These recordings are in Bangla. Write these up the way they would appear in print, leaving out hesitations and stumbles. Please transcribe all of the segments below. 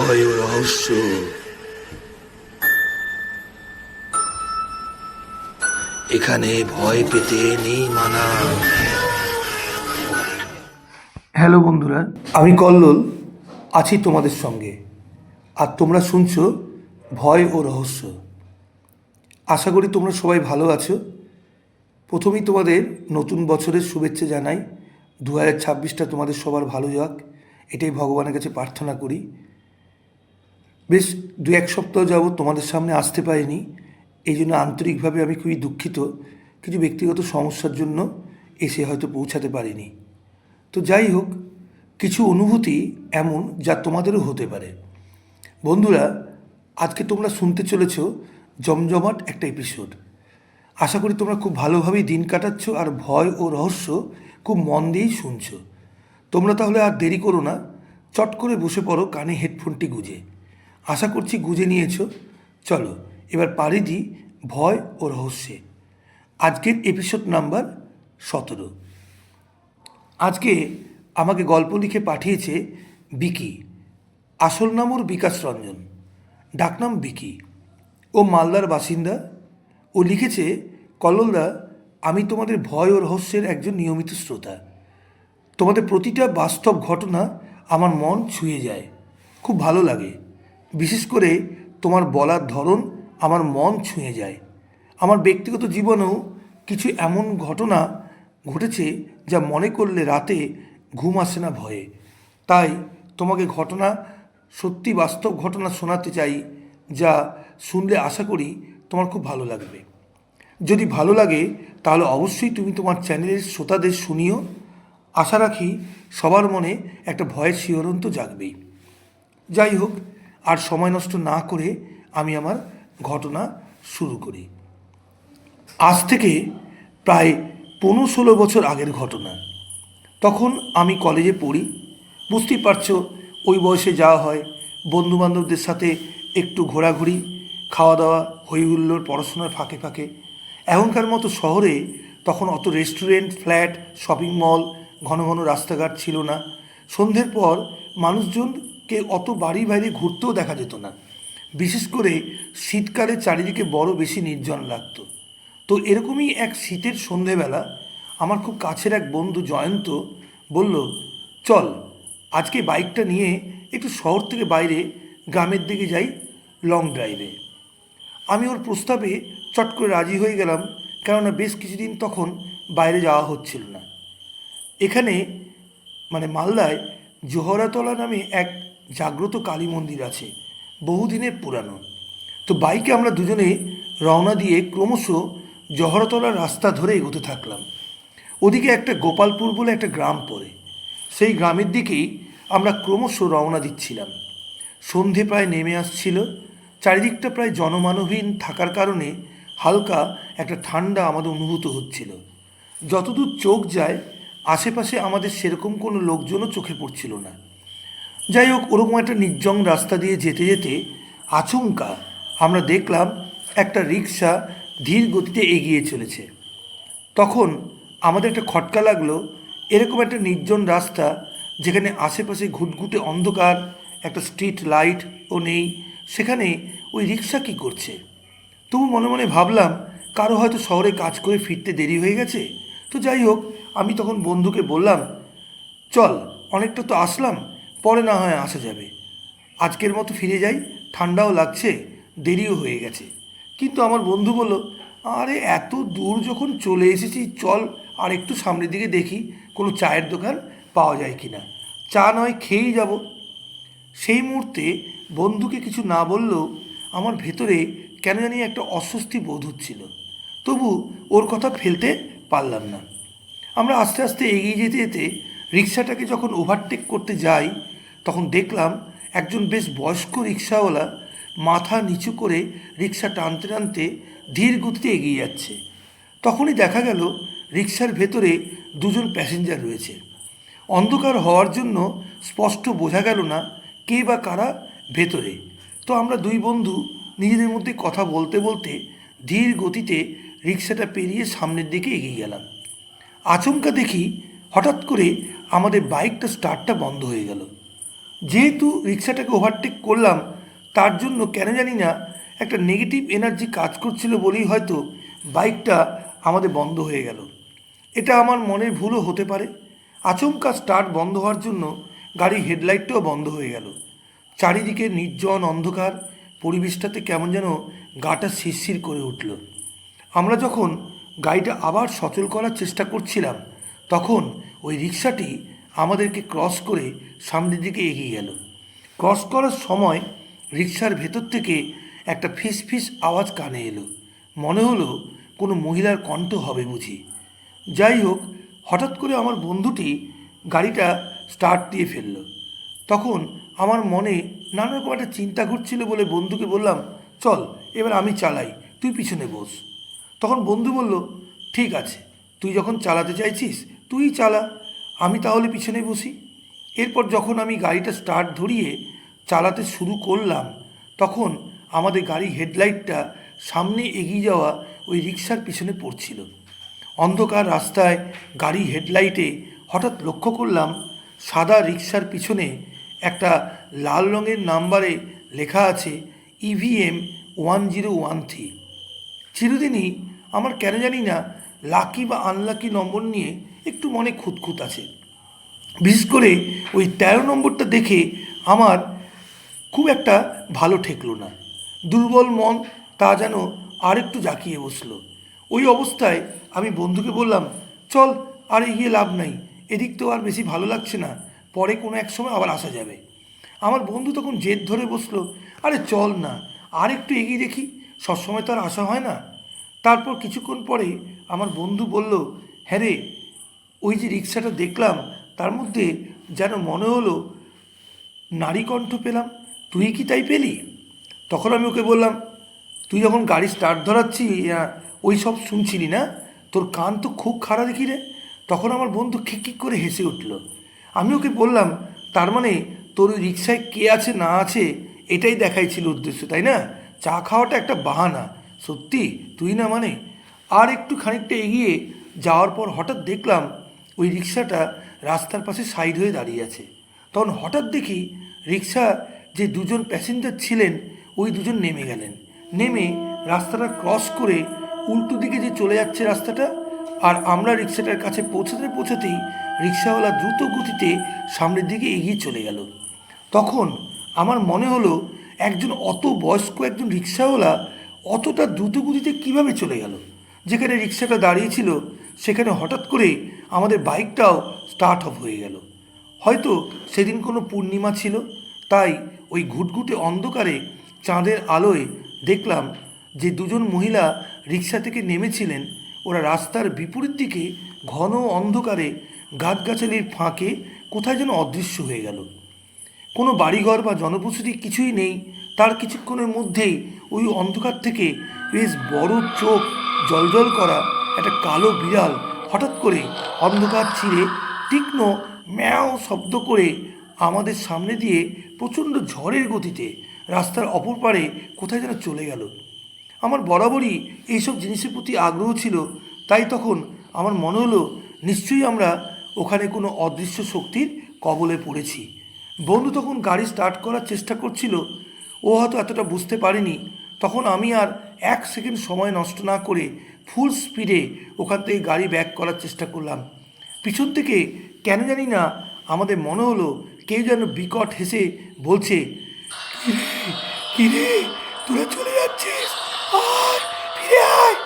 ভয় ও রহস্য। এখানে ভয় পেতে নেই মানা। হ্যালো বন্ধুরা, আমি কল্লোল আছি তোমাদের সঙ্গে, আর তোমরা শুনছো ভয় ও রহস্য। আশা করি তোমরা সবাই ভালো আছো। প্রথমেই তোমাদের নতুন বছরের শুভেচ্ছা জানাই। 2026টা তোমাদের সবার ভালো যাক, এটাই ভগবানের কাছে প্রার্থনা করি। বেশ 2-1 সপ্তাহ যাবৎ তোমাদের সামনে আসতে পারিনি, এই জন্য আন্তরিকভাবে আমি খুবই দুঃখিত। কিছু ব্যক্তিগত সমস্যার জন্য এসে হয়তো পৌঁছাতে পারিনি। তো যাই হোক, কিছু অনুভূতি এমন যা তোমাদেরও হতে পারে। বন্ধুরা, আজকে তোমরা শুনতে চলেছ জমজমাট একটা এপিসোড। আশা করি তোমরা খুব ভালোভাবেই দিন কাটাচ্ছ আর ভয় ও রহস্য খুব মন দিয়েই শুনছ। তোমরা তাহলে আর দেরি করো না, চট করে বসে পড়ো কানে হেডফোনটি গুঁজে। আশা করছি গুঁজে নিয়েছো। চলো এবার পাড়ি দিই ভয় ও রহস্যে। আজকের এপিসোড নাম্বার 17। আজকে আমাকে গল্প লিখে পাঠিয়েছে বিকি। আসল নাম ওর বিকাশ রঞ্জন, ডাকনাম বিকি। ও মালদার বাসিন্দা। ও লিখেছে, কল্লোলদা, আমি তোমাদের ভয় ও রহস্যের একজন নিয়মিত শ্রোতা। তোমাদের প্রতিটা বাস্তব ঘটনা আমার মন ছুঁয়ে যায়, খুব ভালো লাগে। বিশেষ করে তোমার বলার ধরন আমার মন ছুঁয়ে যায়। আমার ব্যক্তিগত জীবনেও কিছু এমন ঘটনা ঘটেছে যা মনে করলে রাতে ঘুম আসে না ভয়ে। তাই তোমাকে ঘটনা, সত্যি বাস্তব ঘটনা শোনাতে চাই, যা শুনলে আশা করি তোমার খুব ভালো লাগবে। যদি ভালো লাগে তাহলে অবশ্যই তুমি তোমার চ্যানেলের শ্রোতাদের শুনিও। আশা রাখি সবার মনে একটা ভয়ের শিহরণ তো জাগবেই। যাই হোক, আর সময় নষ্ট না করে আমি আমার ঘটনা শুরু করি। আজ থেকে প্রায় 15-16 বছর আগের ঘটনা। তখন আমি কলেজে পড়ি। বুঝতেই পারছো, ওই বয়সে যাওয়া হয় বন্ধুবান্ধবদের সাথে একটু ঘোরাঘুরি, খাওয়া দাওয়া, হই হুল্লোড়, পড়াশোনার ফাঁকে ফাঁকে। এখনকার মতো শহরে তখন অত রেস্টুরেন্ট, ফ্ল্যাট, শপিং মল, ঘন ঘন রাস্তাঘাট ছিল না। সন্ধ্যের পর মানুষজনকে অত বাড়ি বাইরে ঘুরতেও দেখা যেত না। বিশেষ করে শীতকালে চারিদিকে বড় বেশি নির্জন লাগতো। তো এরকমই এক শীতের সন্ধেবেলা আমার খুব কাছের এক বন্ধু জয়ন্ত বলল, চল আজকে বাইকটা নিয়ে একটু শহর থেকে বাইরে গ্রামের দিকে যাই লং ড্রাইভে। আমি ওর প্রস্তাবে চট করে রাজি হয়ে গেলাম, কেননা বেশ কিছুদিন তখন বাইরে যাওয়া হচ্ছিল না। এখানে মালদায় জোহরাতলা নামে এক জাগ্রত কালী মন্দির আছে, বহুদিনের পুরানো। তো বাইকে আমরা দুজনে রওনা দিয়ে ক্রমশ জহরতলার রাস্তা ধরে এগোতে থাকলাম। ওদিকে একটা গোপালপুর বলে একটা গ্রাম পড়ে, সেই গ্রামের দিকেই আমরা ক্রমশ রওনা দিচ্ছিলাম। সন্ধে প্রায় নেমে আসছিল। চারিদিকটা প্রায় জনমানবহীন থাকার কারণে হালকা একটা ঠান্ডা আমাদের অনুভূত হচ্ছিল। যতদূর চোখ যায় আশেপাশে আমাদের সেরকম কোনো লোকজনও চোখে পড়ছিল না। যাই হোক, ওরকম একটা নির্জন রাস্তা দিয়ে যেতে যেতে আচমকা আমরা দেখলাম একটা রিক্সা ধীর গতিতে এগিয়ে চলেছে। তখন আমাদের একটা খটকা লাগলো, এরকম একটা নির্জন রাস্তা যেখানে আশেপাশে ঘুটঘুটে অন্ধকার, একটা স্ট্রিট লাইটও নেই, সেখানে ওই রিক্সা কী করছে? তবু মনে মনে ভাবলাম কারো হয়তো শহরে কাজ করে ফিরতে দেরি হয়ে গেছে। তো যাই হোক, আমি তখন বন্ধুকে বললাম, চল অনেকটা তো আসলাম, পরে না হয় আসা যাবে, আজকের মতো ফিরে যাই, ঠান্ডাও লাগছে, দেরিও হয়ে গেছে। কিন্তু আমার বন্ধু বলল, আরে এত দূর যখন চলে এসেছি, চল আর একটু সামনের দিকে দেখি কোনো চায়ের দোকান পাওয়া যায় কি না, চা নয় খেয়েই যাব। সেই মুহূর্তে বন্ধুকে কিছু না বললেও আমার ভেতরে কেন জানি একটা অস্বস্তি বোধ হচ্ছিল। তবু ওর কথা ফেলতে পারলাম না। আমরা আস্তে আস্তে এগিয়ে যেতে যেতে রিক্সাটাকে যখন ওভারটেক করতে যাই, তখন দেখলাম একজন বেশ বয়স্ক রিক্সাওয়ালা মাথা নিচু করে রিক্সা টানতে টানতে ধীর গতিতে এগিয়ে যাচ্ছে। তখনই দেখা গেল রিক্সার ভেতরে দুজন প্যাসেঞ্জার রয়েছে। অন্ধকার হওয়ার জন্য স্পষ্ট বোঝা গেল না কে বা কারা ভেতরে। তো আমরা দুই বন্ধু নিজেদের মধ্যে কথা বলতে বলতে ধীর গতিতে রিক্সাটা পেরিয়ে সামনের দিকে এগিয়ে গেলাম। আচমকা দেখি হঠাৎ করে আমাদের বাইকটা স্টার্টটা বন্ধ হয়ে গেল। যেহেতু রিক্সাটাকে ওভারটেক করলাম, তার জন্য কেন জানি না একটা নেগেটিভ এনার্জি কাজ করছিল বলেই হয়তো বাইকটা আমাদের বন্ধ হয়ে গেল। এটা আমার মনের ভুলও হতে পারে। আচমকা স্টার্ট বন্ধ হওয়ার জন্য গাড়ির হেডলাইটটাও বন্ধ হয়ে গেল। চারিদিকে নির্জন অন্ধকার, পরিবেশটাতে কেমন যেন গাটা শিরশির করে উঠল। আমরা যখন গাড়িটা আবার সচল করার চেষ্টা করছিলাম, তখন ওই রিক্সাটি আমাদেরকে ক্রস করে সামনের দিকে এগিয়ে গেল। ক্রস করার সময় রিক্সার ভেতর থেকে একটা ফিস ফিস আওয়াজ কানে এলো। মনে হলো কোনো মহিলার কণ্ঠ হবে বুঝি। যাই হোক, হঠাৎ করে আমার বন্ধুটি গাড়িটা স্টার্ট দিয়ে ফেললো। তখন আমার মনে নানা রকম একটা চিন্তা ঘুরছিল বলে বন্ধুকে বললাম, চল এবার আমি চালাই, তুই পিছনে বস। তখন বন্ধু বলল, ঠিক আছে, তুই যখন চালাতে চাইছিস তুই চালা, আমি তাহলে পিছনে বসি। এরপর যখন আমি গাড়িটা স্টার্ট ধরিয়ে চালাতে শুরু করলাম, তখন আমাদের গাড়ি হেডলাইটটা সামনে এগিয়ে যাওয়া ওই রিক্সার পিছনে পড়ছিল। অন্ধকার রাস্তায় গাড়ি হেডলাইটে হঠাৎ লক্ষ্য করলাম সাদা রিক্সার পিছনে একটা লাল রঙের নাম্বারে লেখা আছে EVM 1013। চিরদিনই আমার কেন জানি না লাকি বা আনলাকি নম্বর নিয়ে একটু মনে খুঁতখুত আছে। বিশেষ করে ওই 13 নম্বরটা দেখে আমার খুব একটা ভালো ঠেকলো না। দুর্বল মন তা যেন আর একটু জাঁকিয়ে বসলো। ওই অবস্থায় আমি বন্ধুকে বললাম, চল আর এগিয়ে লাভ নাই, এদিক তো আর বেশি ভালো লাগছে না, পরে কোনো এক সময় আবার আসা যাবে। আমার বন্ধু তখন জেদ ধরে বসলো, আরে চল না, আর একটু এগিয়ে দেখি, সবসময় তো আর আসা হয় না। তারপর কিছুক্ষণ পরে আমার বন্ধু বলল, হ্যাঁ রে, ওই যে রিক্সাটা দেখলাম তার মধ্যে যেন মনে হলো নারী কণ্ঠ পেলাম, তুই কি তাই পেলি? তখন আমি ওকে বললাম, তুই যখন গাড়ি স্টার্ট ধরাচ্ছি ওই সব শুনছিলি না, তোর কান তো খুব খাড়া দেখি রে। তখন আমার বন্ধু খিক করে হেসে উঠল। আমি ওকে বললাম, তার মানে তোর ওই রিক্সায় কে আছে না আছে এটাই দেখাই ছিল উদ্দেশ্য, তাই না? চা খাওয়াটা একটা বাহানা। সত্যি তুই না মানে। আর একটু খানিকটা এগিয়ে যাওয়ার পর হঠাৎ দেখলাম ওই রিক্সাটা রাস্তার পাশে সাইড হয়ে দাঁড়িয়ে আছে। তখন হঠাৎ দেখি রিক্সা যে দুজন প্যাসেঞ্জার ছিলেন ওই দুজন নেমে গেলেন। নেমে রাস্তাটা ক্রস করে উল্টো দিকে যে চলে যাচ্ছে রাস্তাটা, আর আমরা রিক্সাটার কাছে পৌঁছাতে পৌঁছাতেই রিক্সাওয়ালা দ্রুত গতিতে সামনের দিকে এগিয়ে চলে গেল। তখন আমার মনে হলো একজন অত বয়স্ক একজন রিক্সাওয়ালা অতটা দ্রুত গতিতে কীভাবে চলে গেল। যেখানে রিক্সাটা দাঁড়িয়েছিল সেখানে হঠাৎ করে আমাদের বাইকটাও স্টার্ট অফ হয়ে গেল। হয়তো সেদিন কোনো পূর্ণিমা ছিল, তাই ওই ঘুটঘুটে অন্ধকারে চাঁদের আলোয় দেখলাম যে দুজন মহিলা রিক্সা থেকে নেমেছিলেন, ওরা রাস্তার বিপরীত দিকে ঘন অন্ধকারে গাছগাছালির ফাঁকে কোথায় যেন অদৃশ্য হয়ে গেল। কোনো বাড়িঘর বা জনবসতি কিছুই নেই। তার কিছুক্ষণের মধ্যেই ওই অন্ধকার থেকে বেশ বড় চোখ জলজল করা একটা কালো বিড়াল হঠাৎ করে অন্ধকার ছিঁড়ে তীক্ষ্ণ ম্যাও শব্দ করে আমাদের সামনে দিয়ে প্রচণ্ড ঝড়ের গতিতে রাস্তার অপর পারে কোথায় যেন চলে গেল। আমার বরাবরই এইসব জিনিসের প্রতি আগ্রহ ছিল, তাই তখন আমার মনে হলো নিশ্চয়ই আমরা ওখানে কোনো অদৃশ্য শক্তির কবলে পড়েছি। বন্ধু তখন গাড়ি স্টার্ট করার চেষ্টা করছিল, ও হয়তো এতটা বুঝতে পারেনি। তখন আমি আর 1 সেকেন্ড সময় নষ্ট না করে ফুল স্পিডে ওখান থেকে গাড়ি ব্যাক করার চেষ্টা করলাম। পিছন থেকে কেন জানি না আমাদের মনে হলো কেউ যেন বিকট হেসে বলছে, কি রে, তোরা চলে যাচ্ছিস, আর ফিরে আয়।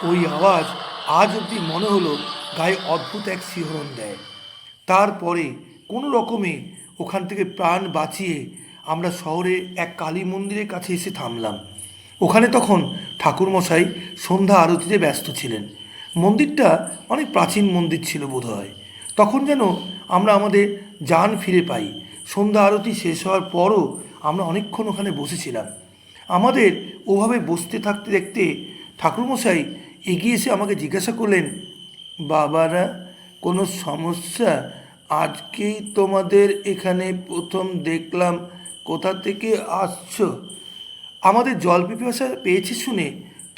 ওই আওয়াজ আজ অবধি মনে হলো গায়ে অদ্ভুত এক শিহরণ দেয়। তারপরে কোনো রকমে ওখান থেকে প্রাণ বাঁচিয়ে আমরা শহরে এক কালী মন্দিরের কাছে এসে থামলাম। ওখানে তখন ঠাকুরমশাই সন্ধ্যা আরতিতে ব্যস্ত ছিলেন। মন্দিরটা অনেক প্রাচীন মন্দির ছিল বোধ হয়। তখন যেন আমরা আমাদের যান ফিরে পাই। সন্ধ্যা আরতি শেষ হওয়ার পরও আমরা অনেকক্ষণ ওখানে বসেছিলাম। আমাদের ওভাবে বসতে থাকতে দেখতে ঠাকুরমশাই এগিয়ে এসে আমাকে জিজ্ঞাসা করলেন, বাবারা, কোনো সমস্যা? আজকেই তোমাদের এখানে প্রথম দেখলাম, কোথা থেকে আসছো? আমাদের জল পিপাসা পেয়েছে শুনে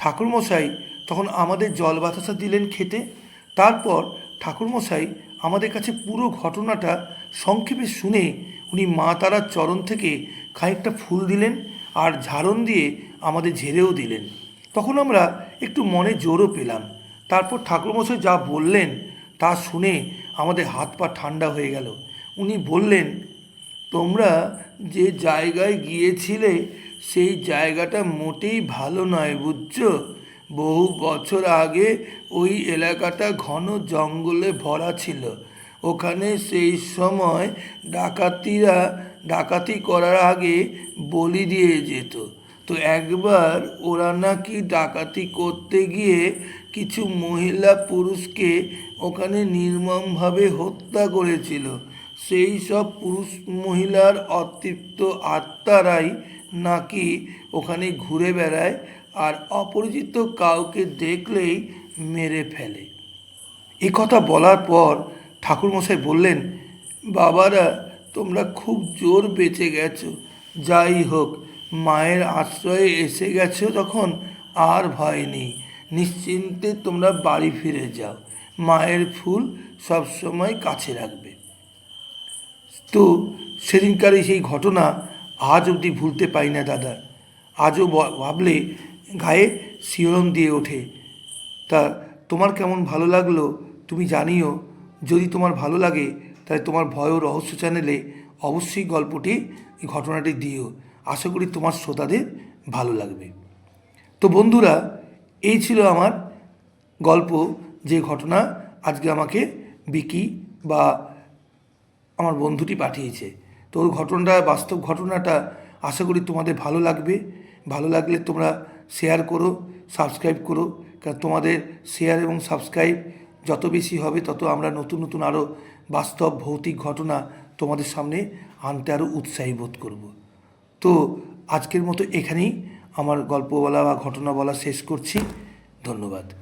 ঠাকুরমশাই তখন আমাদের জল বাতাসা দিলেন খেতে। তারপর ঠাকুরমশাই আমাদের কাছে পুরো ঘটনাটা সংক্ষেপে শুনে উনি মা তারার চরণ থেকে খানিকটা ফুল দিলেন আর ঝাড়ন দিয়ে আমাদের ঝেড়েও দিলেন। তখন আমরা একটু মনে জোরও পেলাম। তারপর ঠাকুরমশাই যা বললেন তা শুনে আমাদের হাত পা ঠান্ডা হয়ে গেল। উনি বললেন, তোমরা যে জায়গায় গিয়েছিলে সেই জায়গাটা মোটেই ভালো নয়, বুঝছো? বহু বছর আগে ওই এলাকাটা ঘন জঙ্গলে ভরা ছিল। ওখানে সেই সময় ডাকাতিরা ডাকাতি করার আগে বলি দিয়ে যেত। তো একবার ওরা নাকি ডাকাতি করতে গিয়ে কিছু মহিলা পুরুষকে ওখানে নির্মমভাবে হত্যা করেছিল। সেই সব পুরুষ মহিলার অতৃপ্ত আত্মারাই নাকি ওখানে ঘুরে বেড়ায় আর অপরিচিত কাউকে দেখলেই মেরে ফেলে। এই কথা বলার পর ঠাকুরমশাই বললেন, বাবারা, তোমরা খুব জোর বেঁচে গেছো। যাই হোক, মায়ের আশ্রয়ে এসে গেছো যখন আর ভয় নেই। নিশ্চিন্তে তোমরা বাড়ি ফিরে যাও। মায়ের ফুল সবসময় কাছে রাখবে। তো সেদিনকারই সেই ঘটনা আজ অবধি ভুলতে পারি না দাদা। আজও ভাবলে গায়ে শিহরণ দিয়ে ওঠে। তা তোমার কেমন ভালো লাগলো তুমি জানিও। যদি তোমার ভালো লাগে তাহলে তোমার ভয় ও রহস্য চ্যানেলে অবশ্যই গল্পটি, এই ঘটনাটি দিও। আশা করি তোমার শ্রোতাদের ভালো লাগবে। তো বন্ধুরা, এই ছিল আমার গল্প, যে ঘটনা আজকে আমাকে বিকি বা আমার বন্ধুটি পাঠিয়েছে। তো ওর ঘটনাটা, বাস্তব ঘটনাটা আশা করি তোমাদের ভালো লাগবে। ভালো লাগলে তোমরা শেয়ার করো, সাবস্ক্রাইব করো। কারণ তোমাদের শেয়ার এবং সাবস্ক্রাইব যত বেশি হবে তত আমরা নতুন নতুন আরও বাস্তব ভৌতিক ঘটনা তোমাদের সামনে আনতে আরও উৎসাহী বোধ করব। তো আজকের মতো এখানেই আমার গল্প বলা বা ঘটনা বলা শেষ করছি। ধন্যবাদ।